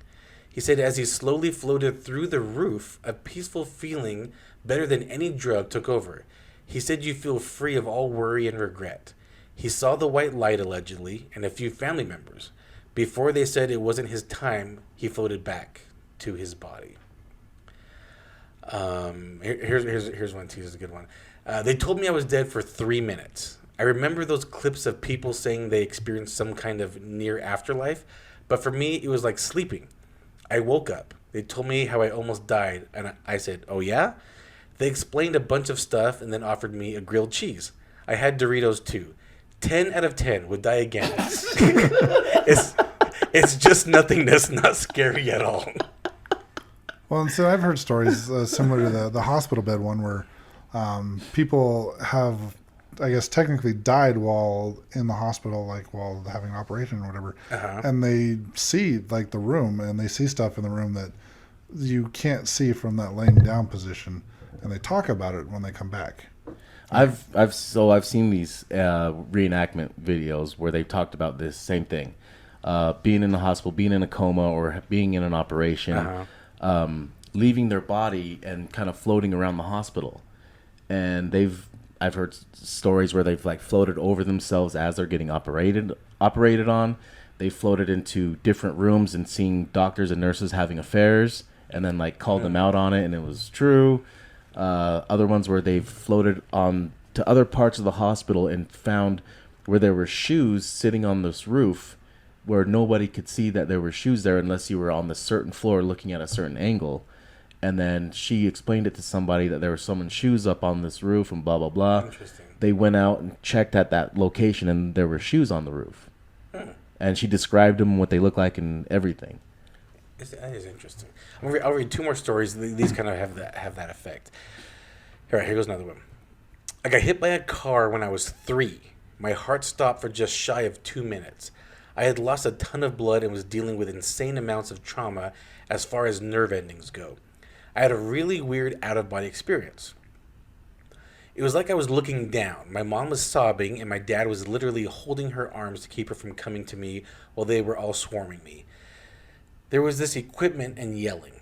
He said as he slowly floated through the roof, a peaceful feeling better than any drug took over. He said you feel free of all worry and regret. He saw the white light allegedly and a few family members. Before they said it wasn't his time, he floated back to his body. Here's one too. This is a good one. They told me I was dead for 3 minutes. I remember those clips of people saying they experienced some kind of near afterlife, but for me it was like sleeping. I woke up. They told me how I almost died, and I said, "Oh yeah?" They explained a bunch of stuff and then offered me a grilled cheese. I had Doritos too. 10 out of 10 would die again. It's just nothingness, not scary at all. Well, and so I've heard stories similar to the hospital bed one where people have, I guess, technically died while in the hospital, like while having an operation or whatever. Uh-huh. And they see like the room and they see stuff in the room that you can't see from that laying down position. And they talk about it when they come back. I've seen these reenactment videos where they've talked about this same thing, being in the hospital, being in a coma, or being in an operation, leaving their body and kind of floating around the hospital. And I've heard stories where they've like floated over themselves as they're getting operated on. They floated into different rooms and seeing doctors and nurses having affairs, and then like called them out on it, and it was true. Other ones where they've floated on to other parts of the hospital and found where there were shoes sitting on this roof where nobody could see that there were shoes there unless you were on the certain floor looking at a certain angle. And then she explained it to somebody that there were someone's shoes up on this roof and blah, blah, blah. Interesting. They went out and checked at that location and there were shoes on the roof. And she described them, what they look like and everything. That is interesting. I'll read 2 more stories. These kind of have that effect. All right, here goes another one. I got hit by a car when I was 3. My heart stopped for just shy of 2 minutes. I had lost a ton of blood and was dealing with insane amounts of trauma as far as nerve endings go. I had a really weird out-of-body experience. It was like I was looking down. My mom was sobbing, and my dad was literally holding her arms to keep her from coming to me while they were all swarming me. There was this equipment and yelling.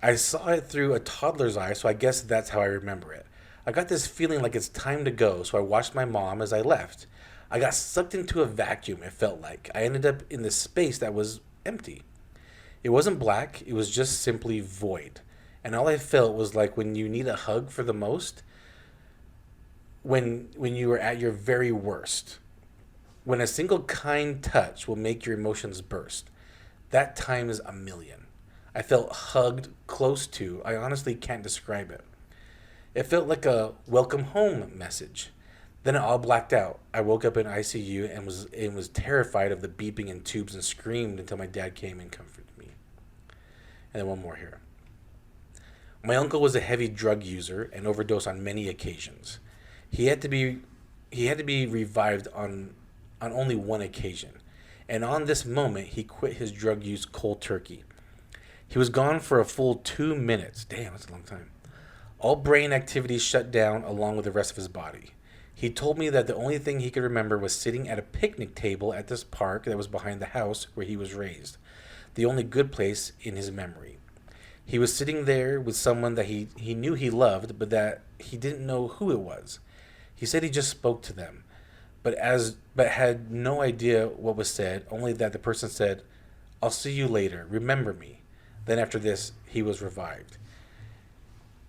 I saw it through a toddler's eye, so I guess that's how I remember it. I got this feeling like it's time to go, so I watched my mom as I left. I got sucked into a vacuum, it felt like. I ended up in this space that was empty. It wasn't black, it was just simply void. And all I felt was like when you need a hug for the most, when you were at your very worst. When a single kind touch will make your emotions burst. That time is a million. I felt hugged close to. I honestly can't describe it. It felt like a welcome home message. Then it all blacked out. I woke up in ICU and was terrified of the beeping and tubes and screamed until my dad came and comforted me. And then one more here. My uncle was a heavy drug user and overdosed on many occasions. He had to be revived on only one occasion. And on this moment, he quit his drug use cold turkey. He was gone for a full 2 minutes. Damn, that's a long time. All brain activity shut down along with the rest of his body. He told me that the only thing he could remember was sitting at a picnic table at this park that was behind the house where he was raised. The only good place in his memory. He was sitting there with someone that he knew he loved, but that he didn't know who it was. He said he just spoke to them, but had no idea what was said, only that the person said, "I'll see you later, remember me." Then after this, he was revived.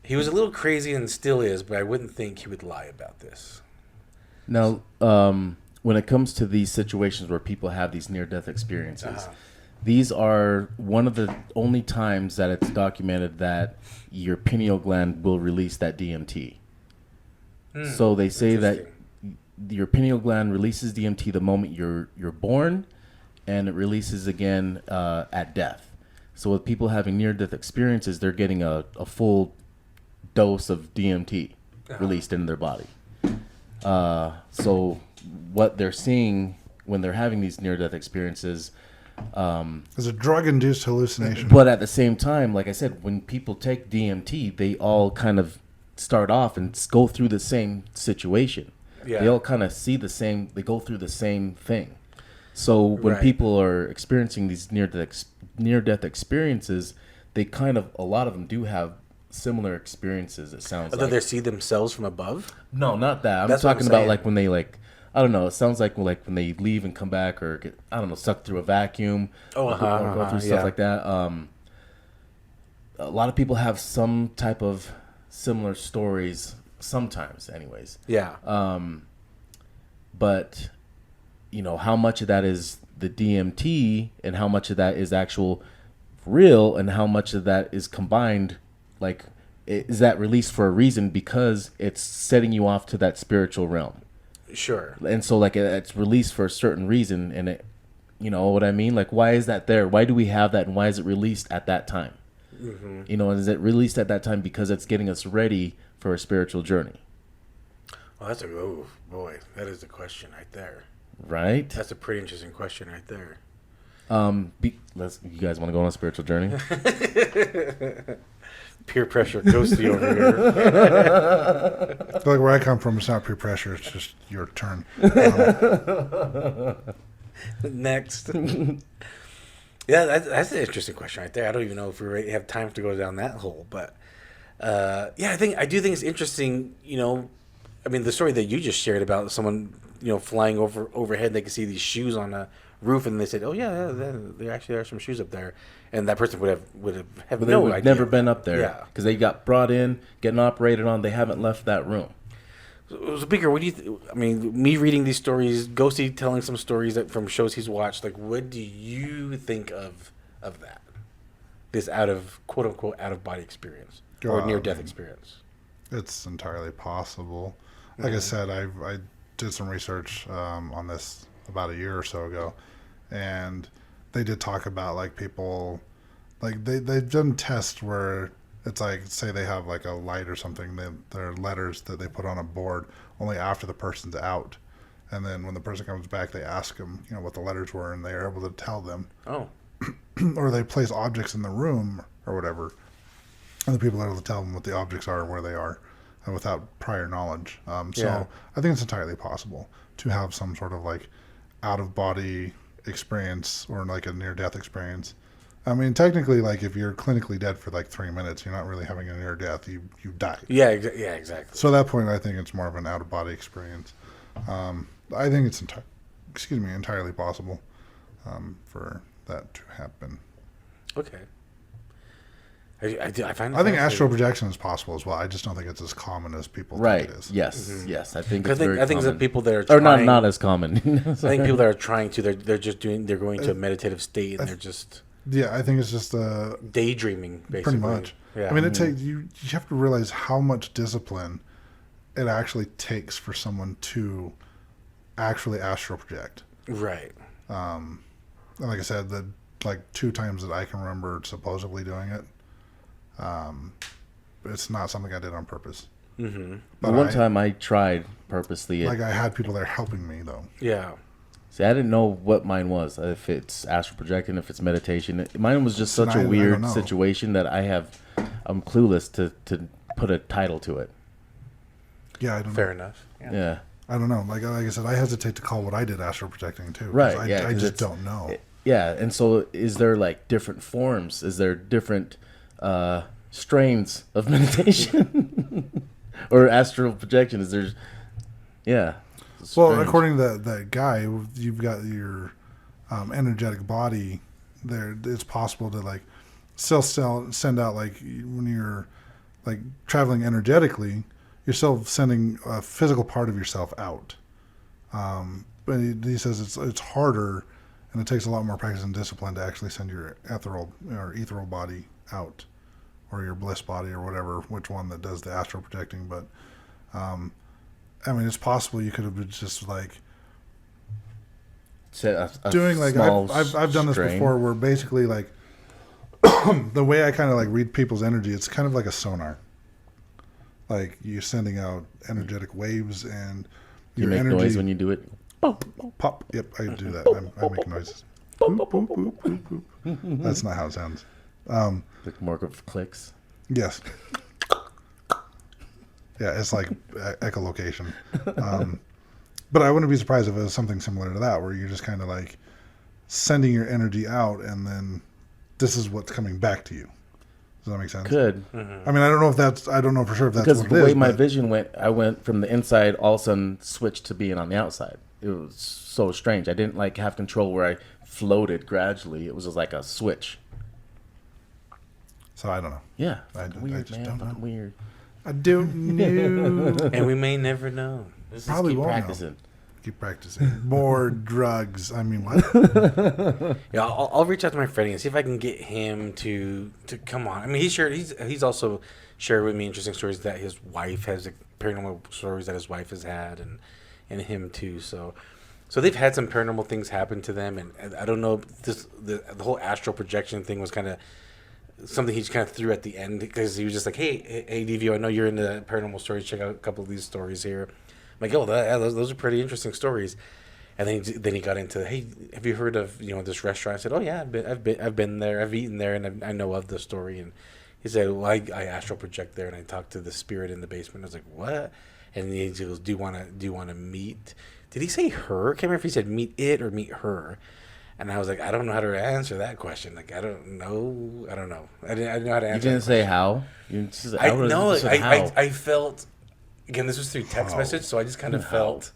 He was a little crazy and still is, but I wouldn't think he would lie about this. Now, when it comes to these situations where people have these near-death experiences, these are one of the only times that it's documented that your pineal gland will release that DMT. So they say that your pineal gland releases DMT the moment you're born, and it releases again at death. So with people having near-death experiences, they're getting a full dose of DMT released into their body. So what they're seeing when they're having these near-death experiences is a drug-induced hallucination. But at the same time, like I said, when people take DMT, they all kind of start off and go through the same situation. Yeah. They all kind of see the same, they go through the same thing. So when Right. people are experiencing these near-death experiences, they a lot of them do have similar experiences. It sounds Although like. they see themselves from above. No, not that. I'm That's what I'm talking about saying. like when they I don't know. It sounds like when they leave and come back, or get, I don't know, sucked through a vacuum, Oh, or go through stuff yeah. like that. A lot of people have some type of similar stories sometimes, anyways. Yeah. But how much of that is the DMT, and how much of that is actual real, and how much of that is combined, like. Is that released for a reason because it's setting you off to that spiritual realm? Sure. And so like it's released for a certain reason, and it, you know what I mean? Like, why is that there? Why do we have that, and why is it released at that time? Mm-hmm. Is it released at that time because it's getting us ready for a spiritual journey? Well, oh boy, that is the question right there. Right? That's a pretty interesting question right there. You guys want to go on a spiritual journey? Peer pressure, ghosty over here. I feel like where I come from, it's not peer pressure. It's just your turn. Next. Yeah, that's an interesting question right there. I don't even know if we really have time to go down that hole, but yeah, I do think it's interesting. I mean, the story that you just shared about someone flying overhead, they could see these shoes on a roof, and they said, "Oh yeah, there actually are some shoes up there," and that person would have But no they've idea. never been up there. Yeah. Because they got brought in, getting operated on. They haven't left that room. So, Beaker, what do you? I mean, me reading these stories, Ghosty telling some stories from shows he's watched. Like, what do you think of that? This quote unquote out of body experience or near death experience? It's entirely possible. Like I said, I did some research on this about a year or so ago, and they did talk about like people, like they've done tests where it's like, say they have like a light or something, there are letters that they put on a board only after the person's out, and then when the person comes back, they ask them what the letters were, and they're able to tell them. Oh. Or they place objects in the room or whatever, and the people are able to tell them what the objects are and where they are without prior knowledge. So I think it's entirely possible to have some sort of like out of body experience or like a near death experience. I mean, technically, like if you're clinically dead for like 3 minutes, you're not really having a near death. You die. Yeah, exactly. So at that point, I think it's more of an out of body experience. I think it's entirely possible for that to happen. Okay. I find. I think astral projection is possible as well. I just don't think it's as common as people Right. think it is. Yes. Yes. I think I it's think very I think common. the people that are or trying, not as common. I think people that are trying to, they're going to a meditative state, and they're just Yeah, I think it's just daydreaming, basically. pretty much. Yeah. I mean, it takes you have to realize how much discipline it actually takes for someone to actually astral project. Right. And like I said, the like 2 times that I can remember supposedly doing it, it's not something I did on purpose. Mm-hmm. But One time I tried purposely. like I had people there helping me though. Yeah. See, I didn't know what mine was. If it's astral projecting, if it's meditation. Mine was just such I a don't weird know. situation that I'm clueless to put a title to it. Yeah, I don't Fair know. enough. Yeah. I don't know. Like I said, I hesitate to call what I did astral projecting too. 'cause Right. I, Yeah. I 'cause just it's- don't know. Yeah. And so is there like different forms? Is there different strains of meditation or astral projection? Is there? Yeah. It's Well, strange. according to that guy, you've got your energetic body there. It's possible to like still send out, like when you're like traveling energetically, you're still sending a physical part of yourself out. But he says it's harder, and it takes a lot more practice and discipline to actually send your ethereal body out, or your bliss body, or whatever, which one that does the astral projecting. But I mean, it's possible you could have been just like doing like I've done this strain. before, where basically like the way I kind of like read people's energy, it's kind of like a sonar. Like you're sending out energetic waves, and You your make energy noise when you do it. pop. Yep, I do that. I make noises. Boop, boop, boop, boop, boop. That's not how it sounds. Like more of clicks. Yes. Yeah, it's like echolocation. But I wouldn't be surprised if it was something similar to that, where you're just kind of like sending your energy out, and then this is what's coming back to you. Does that make sense? Could. I mean, I don't know for sure if that's Because what the it way is. my but vision went, I went from the inside, all of a sudden switched to being on the outside. It was so strange. I didn't like have control where I floated gradually. It was just like a switch. So I don't know. Yeah. I Weird, just man. don't know. Fucking weird. I don't know. And we may never know. Let's Probably just keep won't know. practicing. Keep practicing. More drugs. I mean, what? Yeah, I'll reach out to my friend and see if I can get him to come on. I mean, he's also shared with me interesting stories that his wife has, paranormal stories that his wife has had, and him too. So they've had some paranormal things happen to them, and I don't know if the whole astral projection thing was kind of something he just kind of threw at the end, because he was just like, hey DVO, I know you're into paranormal stories. Check out a couple of these stories here. I'm like, those are pretty interesting stories. And then he got into, hey, have you heard of this restaurant? I said, oh yeah, I've been there, I've eaten there, and I know of the story. And he said, well, I astral project there, and I talked to the spirit in the basement. I was like, what? And he goes, do you want to meet? Did he say her? I can't remember if he said meet it or meet her. And I was like, I don't know how to answer that question. Like, I don't know. I didn't know how to answer. You didn't say how. You just, I felt, again, this was through text message, so I just kind of felt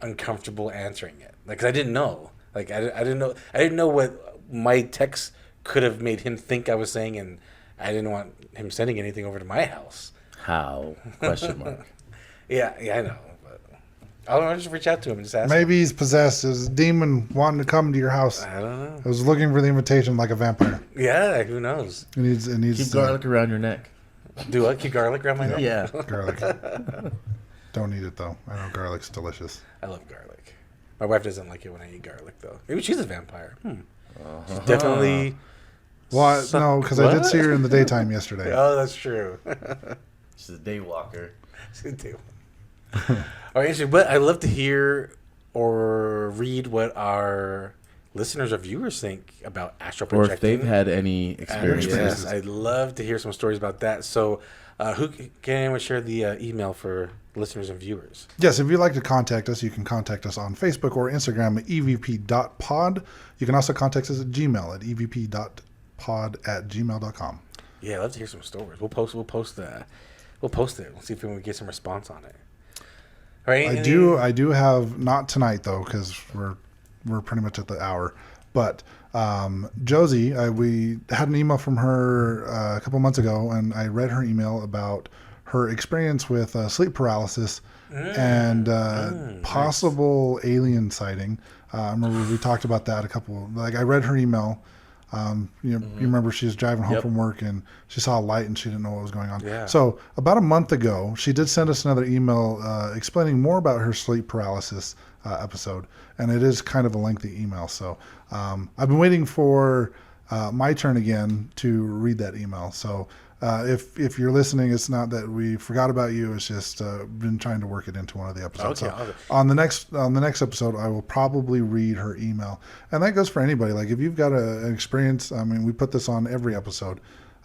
uncomfortable answering it. Like, 'cause I didn't know. Like, I didn't know what my text could have made him think I was saying, and I didn't want him sending anything over to my house. How? Question mark. Yeah, I know. But I'll just reach out to him and just ask him. Maybe he's possessed. There's a demon wanting to come to your house. I don't know. I was looking for the invitation like a vampire. Yeah, who knows? It needs Keep garlic around your neck. Do I keep garlic around my neck? Yeah. garlic. Don't eat it though. I know garlic's delicious. I love garlic. My wife doesn't like it when I eat garlic, though. Maybe she's a vampire. She's definitely... Well, no, because I did see her in the daytime yesterday. Oh, that's true. She's a day walker. She's a day walker. All right, actually, but I'd love to hear or read what our listeners or viewers think about astral Or projecting. if they've had any experiences. Yes, I'd love to hear some stories about that. So, who can anyone share the email for listeners and viewers? Yes, if you'd like to contact us, you can contact us on Facebook or Instagram at evp.pod. You can also contact us at Gmail at evp.pod@gmail.com. Yeah, I'd love to hear some stories. We'll post it. We'll see if we can get some response on it. All right. I do have, not tonight though, because we're pretty much at the hour. But Josie, we had an email from her a couple months ago, and I read her email about her experience with sleep paralysis and possible alien sighting. I remember we talked about that I read her email. You remember she was driving home from work and she saw a light and she didn't know what was going on. Yeah. So about a month ago, she did send us another email explaining more about her sleep paralysis episode, and it is kind of a lengthy email. So I've been waiting for my turn again to read that email. So if you're listening, it's not that we forgot about you. It's just been trying to work it into one of the episodes. Okay. So on the next episode, I will probably read her email, and that goes for anybody. Like if you've got an experience, I mean, we put this on every episode.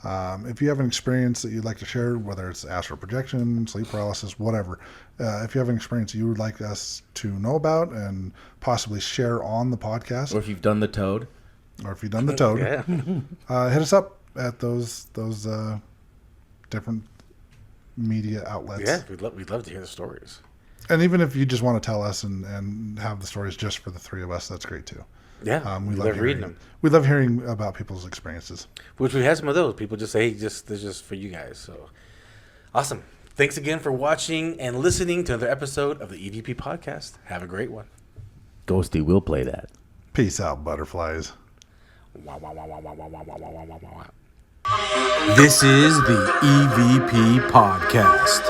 If you have an experience that you'd like to share, whether it's astral projection, sleep paralysis, whatever, if you have an experience you would like us to know about and possibly share on the podcast, Or if you've done the toad. hit us up at those different media outlets. Yeah, we'd love to hear the stories. And even if you just want to tell us and have the stories just for the three of us, that's great too. Yeah, We love reading them. We love hearing about people's experiences. Which we had some of those. People just say, hey, this is just for you guys. So awesome. Thanks again for watching and listening to another episode of the EVP podcast. Have a great one. Ghosty will play that. Peace out, butterflies. Wow, wow, wow, wow, wow, wow, wow, wow, wow, wow, wow. This is the EVP podcast.